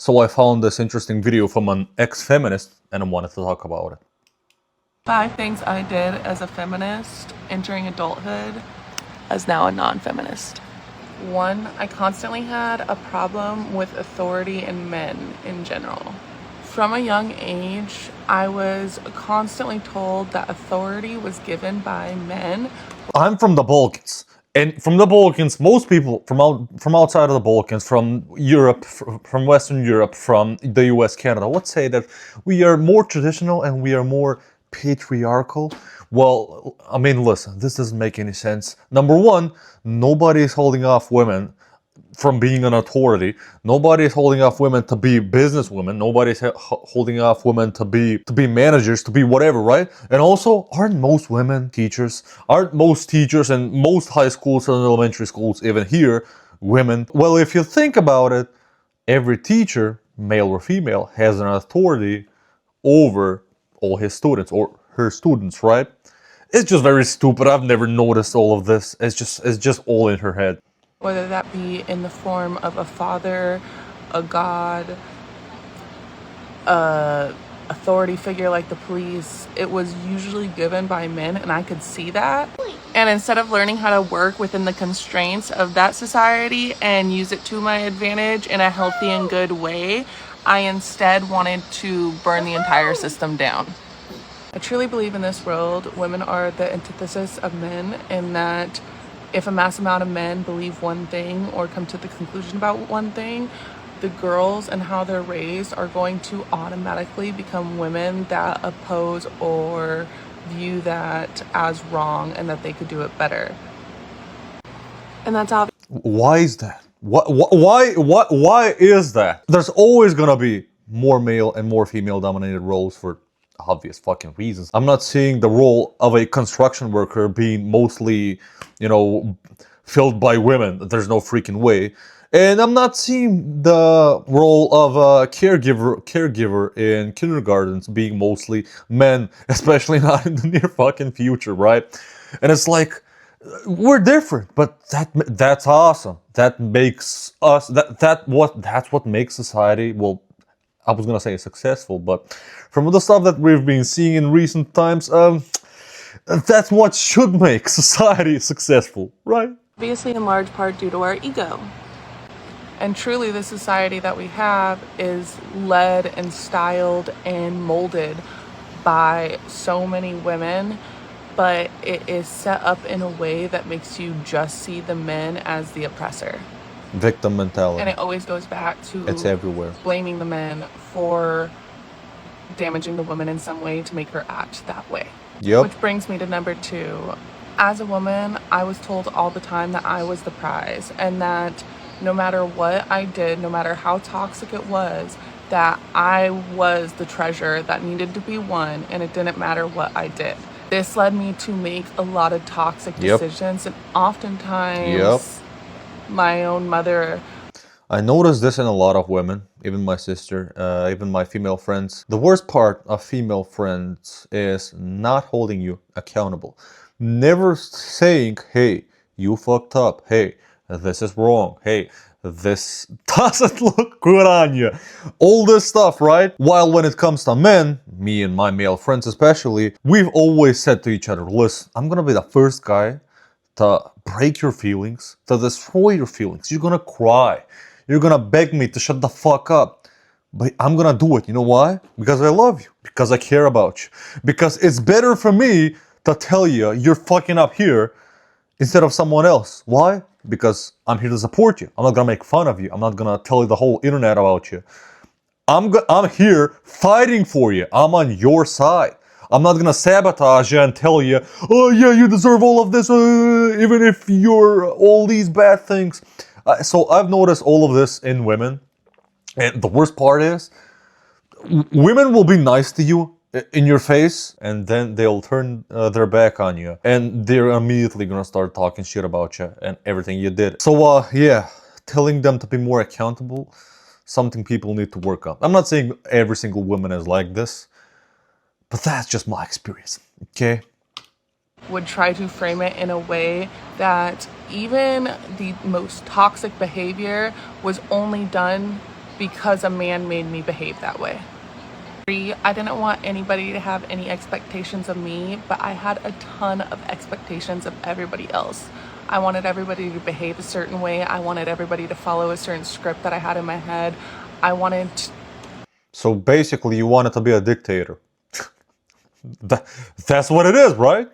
So I found this interesting video from an ex-feminist and I wanted to talk about it. 5 things I did as a feminist entering adulthood as now a non-feminist. 1, I constantly had a problem with authority and men in general. From a young age, I was constantly told that authority was given by men. I'm from the Balkans. And from the Balkans, most people from outside of the Balkans, from Europe, from Western Europe, from the US, Canada, would say that we are more traditional and we are more patriarchal. Well, I mean, listen, this doesn't make any sense. Number one, nobody is holding off women from being an authority. Nobody is holding off women to be businesswomen. Nobody's holding off women to be managers, to be whatever, right? And also, aren't most women teachers? Aren't most teachers and most high schools and elementary schools, even here, women? Well, if you think about it, every teacher, male or female, has an authority over all his students or her students, right? It's just very stupid. I've never noticed all of this. It's just all in her head. Whether that be in the form of a father, a god, a authority figure like the police, it was usually given by men, and I could see that. And instead of learning how to work within the constraints of that society and use it to my advantage in a healthy and good way, I instead wanted to burn the entire system down. I truly believe in this world, women are the antithesis of men, in that if a mass amount of men believe one thing or come to the conclusion about one thing, the girls and how they're raised are going to automatically become women that oppose or view that as wrong and that they could do it better. And that's obvious. Why is that? Why is that? There's always gonna be more male and more female dominated roles for obvious fucking reasons. I'm not seeing the role of a construction worker being mostly, filled by women. There's no freaking way. And I'm not seeing the role of a caregiver in kindergartens being mostly men, especially not in the near fucking future, right? And it's like, we're different, but that's awesome. That makes us that's what makes society, well, I was gonna say successful, but from the stuff that we've been seeing in recent times, that's what should make society successful, right? Obviously, in large part due to our ego. And truly, the society that we have is led and styled and molded by so many women, but it is set up in a way that makes you just see the men as the oppressor. Victim mentality. And it always goes back to It's everywhere. Blaming the men for damaging the woman in some way to make her act that way. Yep. Which brings me to number 2. As a woman, I was told all the time that I was the prize, and that no matter what I did, no matter how toxic it was, that I was the treasure that needed to be won, and it didn't matter what I did. This led me to make a lot of toxic decisions, and oftentimes my own mother. I noticed this in a lot of women, even my sister, even my female friends. The worst part of female friends is not holding you accountable. Never saying, hey, you fucked up. Hey, this is wrong. Hey, this doesn't look good on you. All this stuff, right? While when it comes to men, me and my male friends especially, we've always said to each other, listen, I'm gonna be the first guy to break your feelings, to destroy your feelings. You're gonna cry. You're gonna beg me to shut the fuck up. But I'm gonna do it. You know why? Because I love you. Because I care about you. Because it's better for me to tell you you're fucking up here instead of someone else. Why? Because I'm here to support you. I'm not gonna make fun of you. I'm not gonna tell you the whole internet about you. I'm here fighting for you. I'm on your side. I'm not gonna sabotage you and tell you, oh yeah, you deserve all of this, even if you're all these bad things. So I've noticed all of this in women. And the worst part is, women will be nice to you in your face, and then they'll turn their back on you. And they're immediately gonna start talking shit about you and everything you did. So yeah, telling them to be more accountable, something people need to work on. I'm not saying every single woman is like this, but that's just my experience, okay? Would try to frame it in a way that even the most toxic behavior was only done because a man made me behave that way. I didn't want anybody to have any expectations of me, but I had a ton of expectations of everybody else. I wanted everybody to behave a certain way. I wanted everybody to follow a certain script that I had in my head. I wanted So basically, you wanted to be a dictator. That's what it is, right?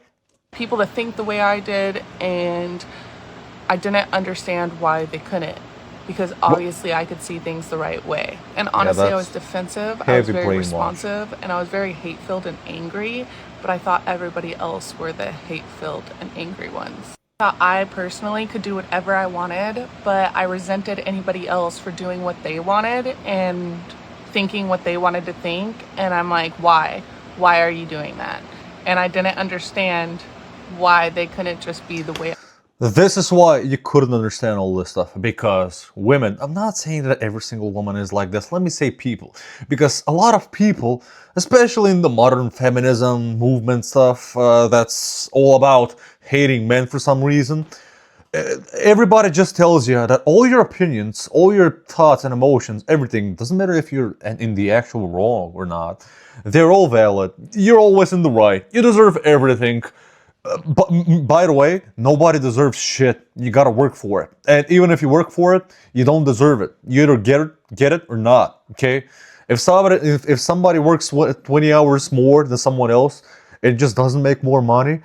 people to think the way I did, and I didn't understand why they couldn't, because obviously I could see things the right way. And honestly, I was defensive, I was very responsive, and I was very hate-filled and angry, but I thought everybody else were the hate-filled and angry ones. I thought I personally could do whatever I wanted, but I resented anybody else for doing what they wanted and thinking what they wanted to think, and I'm like, why? Why are you doing that? And I didn't understand why they couldn't just be the way. This is why you couldn't understand all this stuff, because women, I'm not saying that every single woman is like this, let me say people, because a lot of people, especially in the modern feminism movement stuff, that's all about hating men for some reason, everybody just tells you that all your opinions, all your thoughts and emotions, everything, doesn't matter if you're in the actual wrong or not, they're all valid, you're always in the right, you deserve everything. But by the way, nobody deserves shit. You gotta work for it. And even if you work for it, you don't deserve it. You either get it or not, okay? If somebody works 20 hours more than someone else, it just doesn't make more money,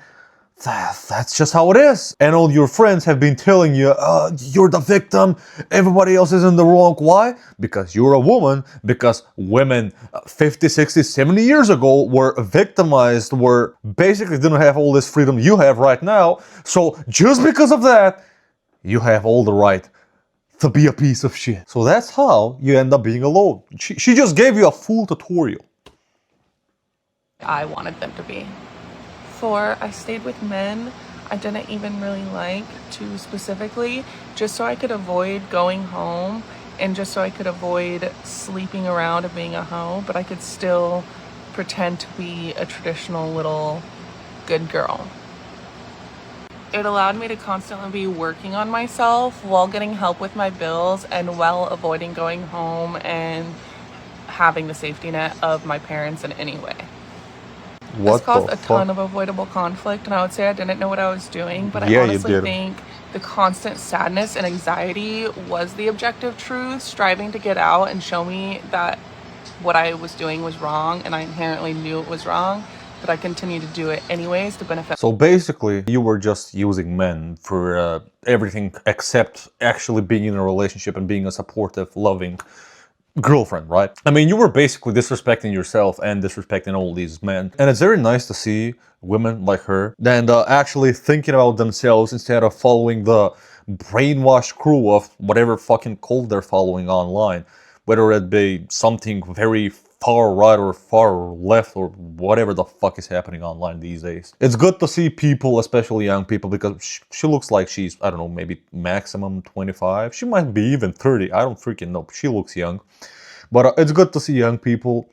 that's just how it is. And all your friends have been telling you, you're the victim, everybody else is in the wrong. Why? Because you're a woman, because women 50, 60, 70 years ago were victimized, were basically didn't have all this freedom you have right now. So just because of that, you have all the right to be a piece of shit. So that's how you end up being alone. She just gave you a full tutorial. I wanted them to be. 4, I stayed with men I didn't even really like too specifically, just so I could avoid going home and just so I could avoid sleeping around and being a hoe, but I could still pretend to be a traditional little good girl. It allowed me to constantly be working on myself while getting help with my bills and while avoiding going home and having the safety net of my parents in any way. This caused a ton of avoidable conflict, and I would say I didn't know what I was doing, but I honestly think the constant sadness and anxiety was the objective truth, striving to get out and show me that what I was doing was wrong, and I inherently knew it was wrong, but I continued to do it anyways to benefit. So basically, you were just using men for everything except actually being in a relationship and being a supportive, loving girlfriend, right? I mean, you were basically disrespecting yourself and disrespecting all these men. And it's very nice to see women like her and actually thinking about themselves instead of following the brainwashed crew of whatever fucking cult they're following online. Whether it be something very far right or far left or whatever the fuck is happening online these days. It's good to see people, especially young people, because she looks like she's, I don't know, maybe maximum 25. She might be even 30. I don't freaking know. She looks young. But it's good to see young people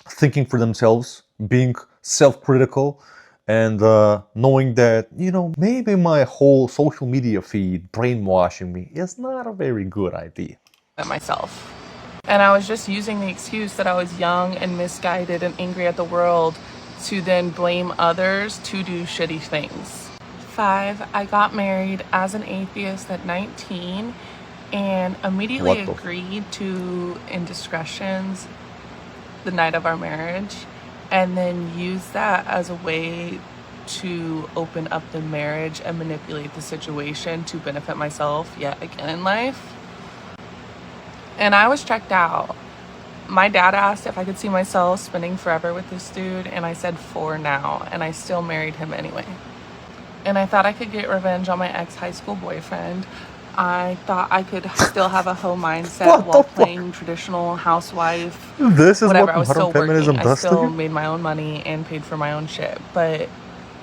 thinking for themselves, being self-critical, and knowing that, you know, maybe my whole social media feed brainwashing me is not a very good idea. Myself. And I was just using the excuse that I was young and misguided and angry at the world to then blame others to do shitty things. 5, I got married as an atheist at 19 and immediately agreed to indiscretions the night of our marriage, and then used that as a way to open up the marriage and manipulate the situation to benefit myself yet again in life. And I was checked out. My dad asked if I could see myself spending forever with this dude, and I said for now, and I still married him anyway. And I thought I could get revenge on my ex-high school boyfriend. I thought I could still have a hoe mindset while playing traditional housewife. This is whatever. what I was still feminism working. I does still to you? made my own money and paid for my own shit. But it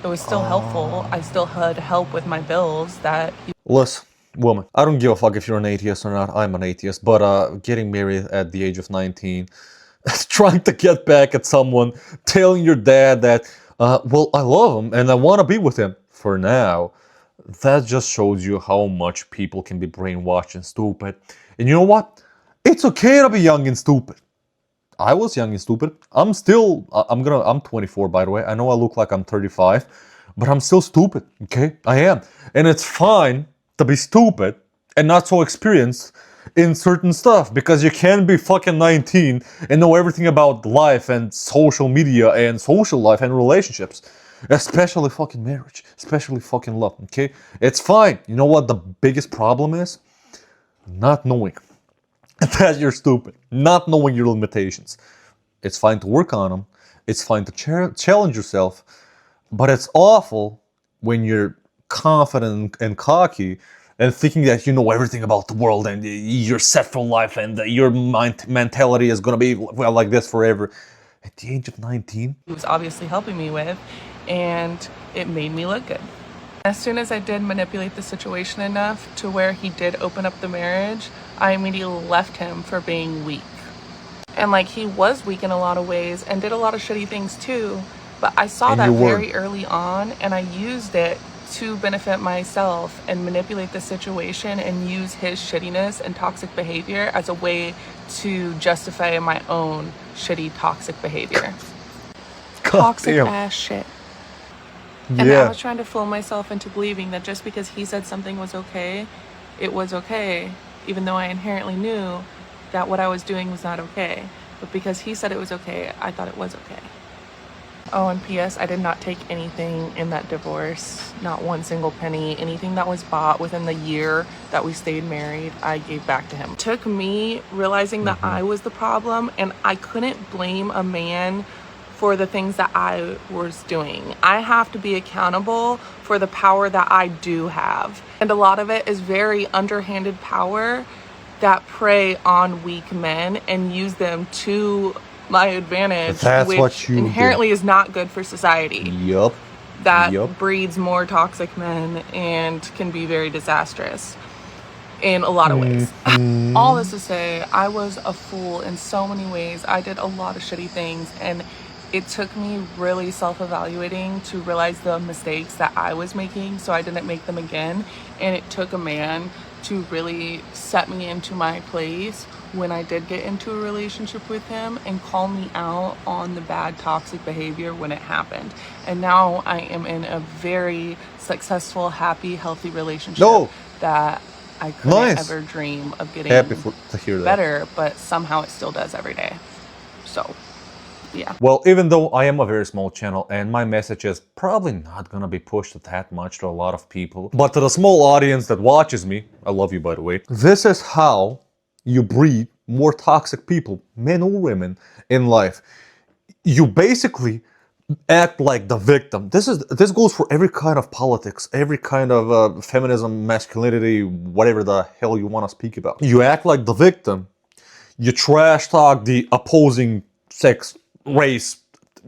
was still helpful. I still had help with my bills that... Listen, woman, I don't give a fuck if you're an atheist or not. I'm an atheist. But getting married at the age of 19, trying to get back at someone, telling your dad that, well, I love him and I want to be with him for now. That just shows you how much people can be brainwashed and stupid. And you know what? It's okay to be young and stupid. I was young and stupid. I'm 24, by the way. I know I look like I'm 35, but I'm still stupid, okay? I am. And it's fine to be stupid and not so experienced in certain stuff, because you can't be fucking 19 and know everything about life and social media and social life and relationships. Especially fucking marriage, especially fucking love, okay? It's fine. You know what the biggest problem is? Not knowing that you're stupid, not knowing your limitations. It's fine to work on them. It's fine to challenge yourself, but it's awful when you're confident and cocky and thinking that you know everything about the world and you're set for life and your mentality is gonna be well like this forever. At the age of 19, He was obviously helping me with, and it made me look good. As soon as I did manipulate the situation enough to where he did open up the marriage, I immediately left him for being weak. And like, he was weak in a lot of ways and did a lot of shitty things too, but I saw and that you very weren't. early on, and I used it to benefit myself and manipulate the situation and use his shittiness and toxic behavior as a way to justify my own shitty toxic behavior. God Toxic damn. ass shit. And I Yeah. was trying to fool myself into believing that just because he said something was okay, it was okay, even though I inherently knew that what I was doing was not okay. But because he said it was okay, I thought it was okay. Oh, and P.S., I did not take anything in that divorce, not one single penny. Anything that was bought within the year that we stayed married, I gave back to him. It took me realizing that I was the problem, and I couldn't blame a man for the things that I was doing. I have to be accountable for the power that I do have. And a lot of it is very underhanded power that prey on weak men and use them to my advantage, That's which what you inherently is not good for society. Yup. That Yup. breeds more toxic men and can be very disastrous in a lot of ways. All this to say, I was a fool in so many ways. I did a lot of shitty things, and it took me really self-evaluating to realize the mistakes that I was making so I didn't make them again. And it took a man to really set me into my place when I did get into a relationship with him and call me out on the bad toxic behavior when it happened. And now I am in a very successful, happy, healthy relationship No. that I couldn't Nice. ever dream of getting To hear that. better, but somehow it still does every day. So, yeah. Well, even though I am a very small channel and my message is probably not gonna be pushed that much to a lot of people, but to the small audience that watches me, I love you by the way, this is how you breed more toxic people, men or women, in life. You basically act like the victim. This goes for every kind of politics, every kind of feminism, masculinity, whatever the hell you want to speak about. You act like the victim. You trash talk the opposing sex, race,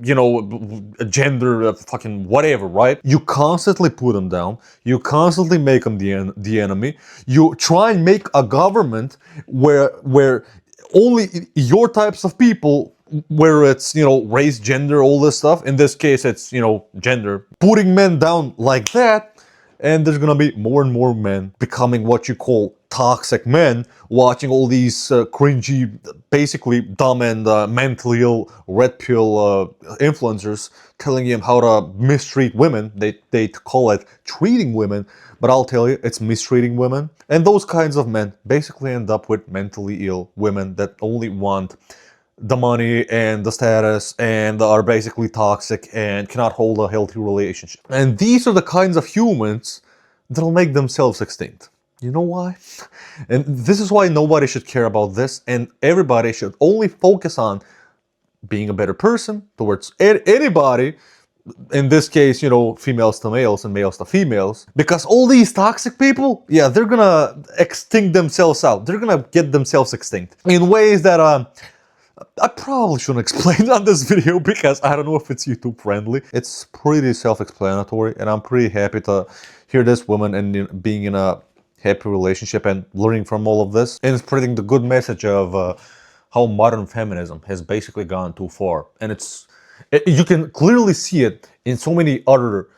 gender, fucking whatever, right? You constantly put them down. You constantly make them the enemy. You try and make a government where only your types of people, where it's race, gender, all this stuff. In this case, it's gender. Putting men down like that. And there's gonna be more and more men becoming what you call toxic men, watching all these cringy, basically dumb and mentally ill red pill influencers telling you how to mistreat women. They call it treating women, but I'll tell you, it's mistreating women. And those kinds of men basically end up with mentally ill women that only want the money and the status and are basically toxic and cannot hold a healthy relationship. And these are the kinds of humans that'll make themselves extinct. You know why? And this is why nobody should care about this, and everybody should only focus on being a better person towards anybody. In this case, females to males and males to females. Because all these toxic people, yeah, they're gonna extinct themselves out. They're gonna get themselves extinct in ways that I probably shouldn't explain on this video because I don't know if it's YouTube friendly. It's pretty self-explanatory, and I'm pretty happy to hear this woman and being in a happy relationship and learning from all of this, and spreading the good message of how modern feminism has basically gone too far. And you can clearly see it in so many other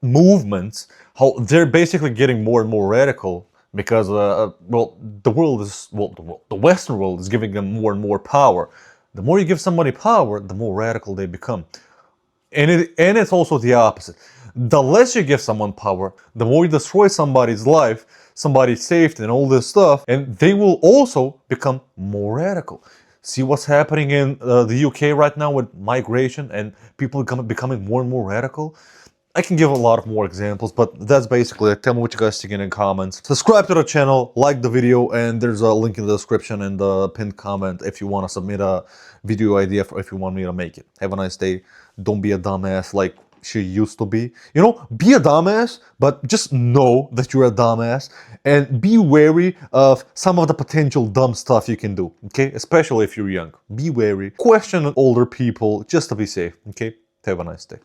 movements, how they're basically getting more and more radical because well, the world is the Western world is giving them more and more power. The more you give somebody power, the more radical they become. And it's also the opposite. The less you give someone power, the more you destroy somebody's life, somebody's safety, and all this stuff, and they will also become more radical. See what's happening in the UK right now with migration and people becoming more and more radical? I can give a lot of more examples, but that's basically it. Tell me what you guys think in the comments. Subscribe to the channel, like the video, and there's a link in the description and the pinned comment if you want to submit a video idea for if you want me to make it. Have a nice day. Don't be a dumbass like she used to be. You know, be a dumbass, but just know that you're a dumbass and be wary of some of the potential dumb stuff you can do, okay? Especially if you're young. Be wary. Question older people just to be safe, okay? Have a nice day.